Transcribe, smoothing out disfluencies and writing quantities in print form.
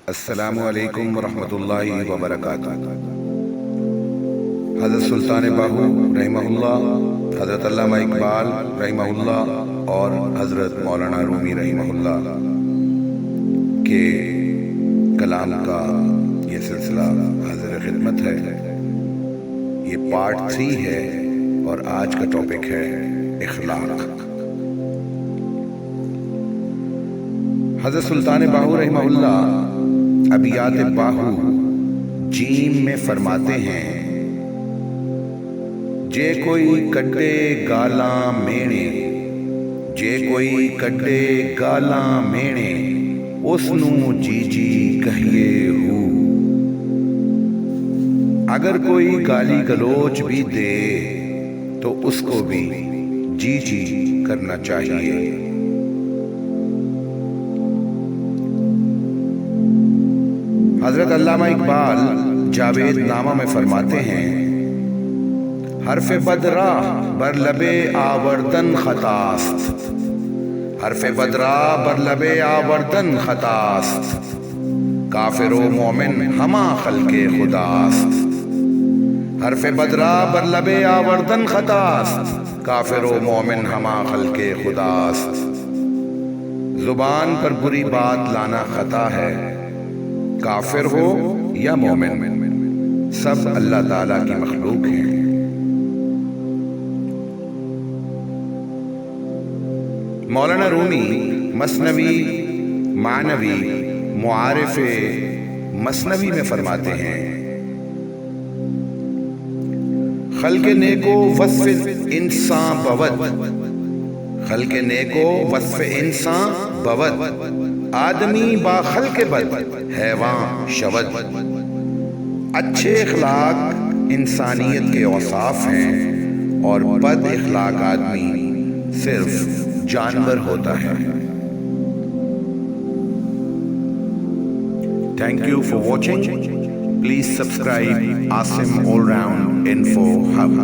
السلام علیکم ورحمۃ اللہ وبرکاتہ۔ حضرت سلطان باہو رحمہ اللہ، حضرت علامہ اقبال رحمہ اللہ اور حضرت مولانا رومی رحمہ اللہ کے کلام کا یہ سلسلہ حاضر خدمت ہے۔ یہ پارٹ 3 ہے اور آج کا ٹاپک ہے اخلاق۔ حضرت سلطان باہو رحمہ اللہ ابیات باہو جیم میں فرماتے ہیں، جے کوئی کڈے گالاں مینے، جے کوئی کڈے گالاں مینے، اس نو جی جی کہیے ہو۔ اگر کوئی گالی گلوچ بھی دے تو اس کو بھی جی جی کرنا چاہیے۔ حضرت علامہ اقبال جاوید نامہ میں فرماتے ہیں، حرف بدراہ بر لب آوردن خطاست، حرف بدراہ بر لب آوردن خطاست، کافر و مومن ہما خلق خداست۔ حرف بدراہ بر لب آوردن خطاست، کافر و مومن ہما خلق خداست۔ زبان پر بری بات لانا خطا ہے، کافر ہو یا مومن، سب اللہ تعالیٰ کی مخلوق ہیں۔ مولانا رومی مثنوی معنوی معارف مثنوی میں فرماتے ہیں، خلق نیکو وصف انسان بود، خلق نیکو وصف انسان بود، آدمی با خلق بد حیوان شود۔ اچھے اخلاق انسانیت کے اوصاف ہیں اور بد اخلاق آدمی صرف جانور ہوتا ہے۔ Thank you for watching. Please subscribe Asim All Round Info Hub.